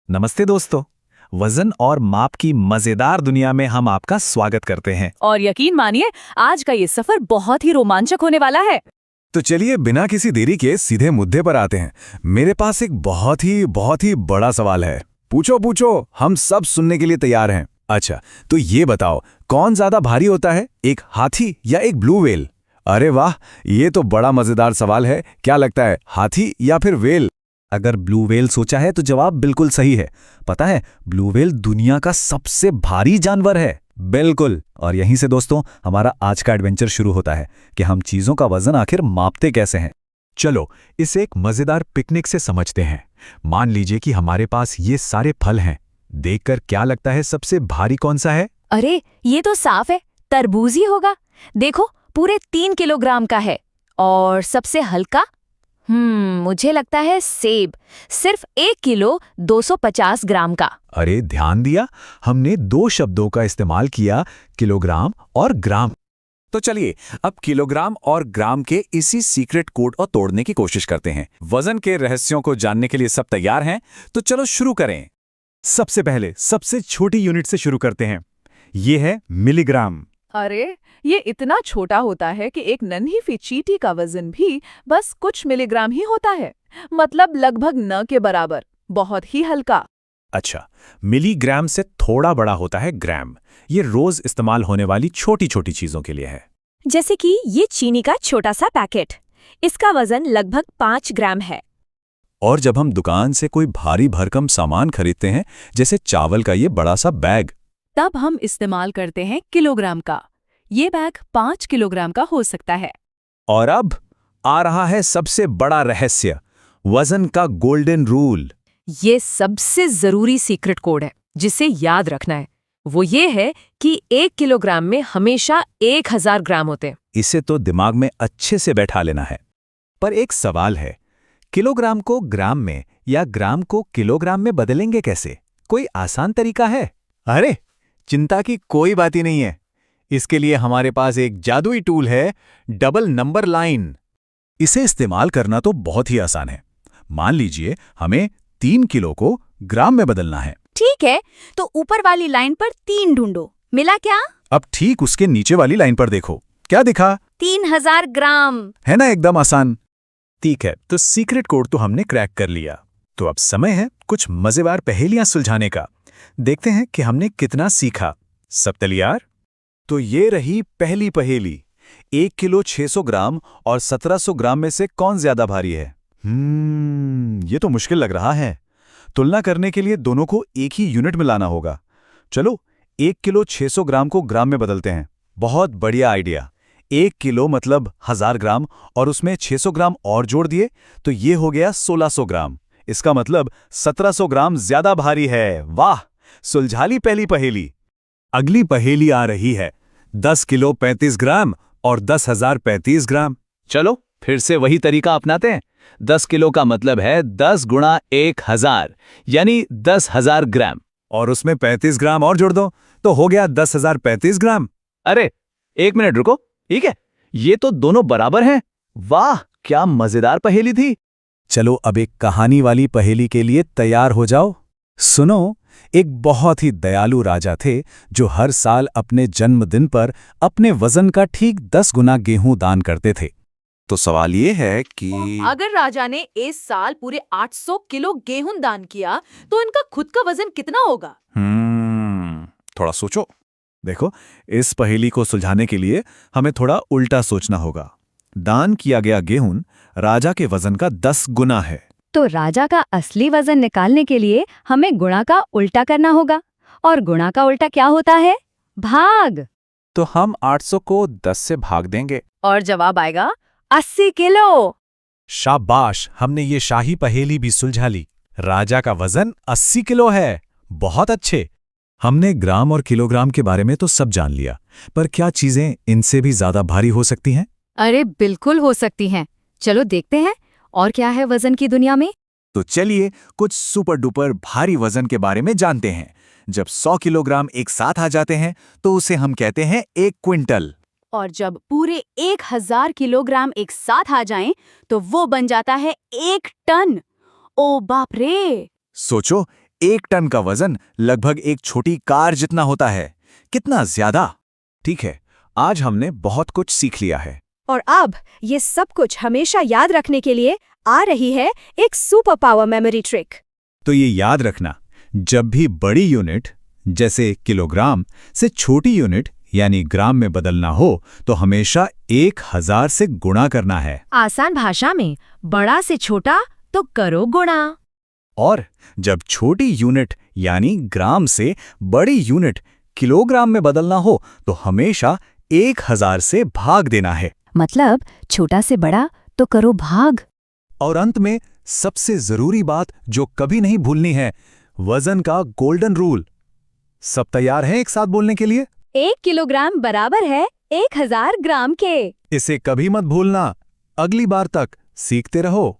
नमस्ते दोस्तों। वजन और माप की मजेदार दुनिया में हम आपका स्वागत करते हैं। और यकीन मानिए, आज का ये सफर बहुत ही रोमांचक होने वाला है। तो चलिए बिना किसी देरी के सीधे मुद्दे पर आते हैं। मेरे पास एक बहुत ही बड़ा सवाल है। पूछो पूछो, हम सब सुनने के लिए तैयार हैं। अच्छा, तो ये बताओ, कौन ज्यादा भारी होता है, एक हाथी या एक ब्लू व्हेल? अरे वाह, ये तो बड़ा मजेदार सवाल है। क्या लगता है, हाथी या फिर व्हेल? अगर ब्लू व्हेल सोचा है तो जवाब बिल्कुल सही है। पता है, ब्लू व्हेल दुनिया का सबसे भारी जानवर है। बिल्कुल। और यहीं से दोस्तों हमारा आज का एडवेंचर शुरू होता है कि हम चीजों का वजन आखिर मापते कैसे हैं। चलो इसे एक मजेदार पिकनिक से समझते हैं। मान लीजिए कि हमारे पास ये सारे फल हैं। देखकर क्या लगता है सबसे भारी कौन सा है? अरे, ये तो साफ है, तरबूज ही होगा। देखो, पूरे 3 किलोग्राम का है। और सबसे हल्का? मुझे लगता है सेब, सिर्फ 1 किलो 250 ग्राम का। अरे ध्यान दिया, हमने दो शब्दों का इस्तेमाल किया, किलोग्राम और ग्राम। तो चलिए अब किलोग्राम और ग्राम के इसी सीक्रेट कोड को तोड़ने की कोशिश करते हैं। वजन के रहस्यों को जानने के लिए सब तैयार हैं? तो चलो शुरू करें। सबसे पहले सबसे छोटी यूनिट से शुरू करते हैं। ये है मिलीग्राम। अरे, ये इतना छोटा होता है कि एक नन्ही सी चींटी का वजन भी बस कुछ मिलीग्राम ही होता है। मतलब लगभग न के बराबर, बहुत ही हल्का। अच्छा, मिलीग्राम से थोड़ा बड़ा होता है ग्राम। ये रोज इस्तेमाल होने वाली छोटी छोटी चीजों के लिए है। जैसे कि ये चीनी का छोटा सा पैकेट, इसका वजन लगभग 5 ग्राम है। और जब हम दुकान से कोई भारी भरकम सामान खरीदते हैं, जैसे चावल का ये बड़ा सा बैग, तब हम इस्तेमाल करते हैं किलोग्राम का। ये बैग 5 किलोग्राम का हो सकता है। और अब आ रहा है सबसे बड़ा रहस्य, वजन का गोल्डन रूल। ये सबसे जरूरी सीक्रेट कोड है जिसे याद रखना है। वो ये है कि 1 किलोग्राम में हमेशा 1000 ग्राम होते हैं। इसे तो दिमाग में अच्छे से बैठा लेना है। पर एक सवाल है, किलोग्राम को ग्राम में या ग्राम को किलोग्राम में बदलेंगे कैसे? कोई आसान तरीका है? अरे चिंता की कोई बात ही नहीं है। इसके लिए हमारे पास एक जादुई टूल है, डबल नंबर लाइन। इसे इस्तेमाल करना तो बहुत ही आसान है। मान लीजिए हमें 3 किलो को ग्राम में बदलना है। ठीक है, तो ऊपर वाली लाइन पर 3 ढूंढो। मिला क्या? अब ठीक उसके नीचे वाली लाइन पर देखो, क्या दिखा? 3000 ग्राम। है ना एकदम आसान। ठीक है, तो सीक्रेट कोड तो हमने क्रैक कर लिया। तो अब समय है कुछ मजेदार पहेलियां सुलझाने का। देखते हैं कि हमने कितना सीखा। सब तैयार? तो ये रही पहली पहेली। 1 किलो 600 ग्राम और 1700 ग्राम में से कौन ज्यादा भारी है? ये तो मुश्किल लग रहा है। तुलना करने के लिए दोनों को एक ही यूनिट में लाना होगा। चलो 1 किलो 600 ग्राम को ग्राम में बदलते हैं। बहुत बढ़िया आइडिया। 1 किलो मतलब 1000 ग्राम और उसमें 600 ग्राम और जोड़ दिए तो ये हो गया 1600 ग्राम। इसका मतलब 1700 ग्राम ज्यादा भारी है। वाह, सुलझा ली पहली पहेली। अगली पहेली आ रही है, 10 किलो 35 ग्राम और 10,035 ग्राम। चलो फिर से वही तरीका अपनाते हैं। 10 किलो का मतलब है 10 गुणा 1000, यानी 10,000 ग्राम। और उसमें 35 ग्राम और जोड़ दो तो हो गया 10,035 ग्राम। अरे एक मिनट रुको, ठीक है, ये तो दोनों बराबर हैं। वाह, क्या मजेदार पहेली थी। चलो अब एक कहानी वाली पहेली के लिए तैयार हो जाओ। सुनो, एक बहुत ही दयालु राजा थे जो हर साल अपने जन्मदिन पर अपने वजन का ठीक 10 गुना गेहूं दान करते थे। तो सवाल ये है कि अगर राजा ने इस साल पूरे 800 किलो गेहूं दान किया तो इनका खुद का वजन कितना होगा? थोड़ा सोचो। देखो, इस पहेली को सुलझाने के लिए हमें थोड़ा उल्टा सोचना होगा। दान किया गया गेहूं राजा के वजन का 10 गुना है। तो राजा का असली वजन निकालने के लिए हमें गुणा का उल्टा करना होगा। और गुणा का उल्टा क्या होता है? भाग। तो हम 800 को 10 से भाग देंगे और जवाब आएगा 80 किलो। शाबाश, हमने ये शाही पहेली भी सुलझा ली। राजा का वजन 80 किलो है। बहुत अच्छे। हमने ग्राम और किलोग्राम के बारे में तो सब जान लिया, पर क्या चीजें इनसे भी ज्यादा भारी हो सकती हैं? अरे बिल्कुल हो सकती हैं। चलो देखते हैं और क्या है वजन की दुनिया में। तो चलिए कुछ सुपर डुपर भारी वजन के बारे में जानते हैं। जब 100 किलोग्राम एक साथ आ जाते हैं तो उसे हम कहते हैं 1 क्विंटल। और जब पूरे 1000 किलोग्राम एक साथ आ जाएं, तो वो बन जाता है 1 टन। ओ बाप रे! सोचो, 1 टन का वजन लगभग एक छोटी कार जितना होता है। कितना ज्यादा। ठीक है, आज हमने बहुत कुछ सीख लिया है। और अब ये सब कुछ हमेशा याद रखने के लिए आ रही है एक सुपर पावर मेमोरी ट्रिक। तो ये याद रखना, जब भी बड़ी यूनिट जैसे किलोग्राम से छोटी यूनिट यानी ग्राम में बदलना हो तो हमेशा 1000 से गुणा करना है। आसान भाषा में बड़ा से छोटा तो करो गुणा। और जब छोटी यूनिट यानी ग्राम से बड़ी यूनिट किलोग्राम में बदलना हो तो हमेशा 1000 से भाग देना है। मतलब छोटा से बड़ा तो करो भाग। और अंत में सबसे जरूरी बात जो कभी नहीं भूलनी है, वजन का गोल्डन रूल। सब तैयार हैं एक साथ बोलने के लिए? 1 किलोग्राम बराबर है 1000 ग्राम के। इसे कभी मत भूलना। अगली बार तक सीखते रहो।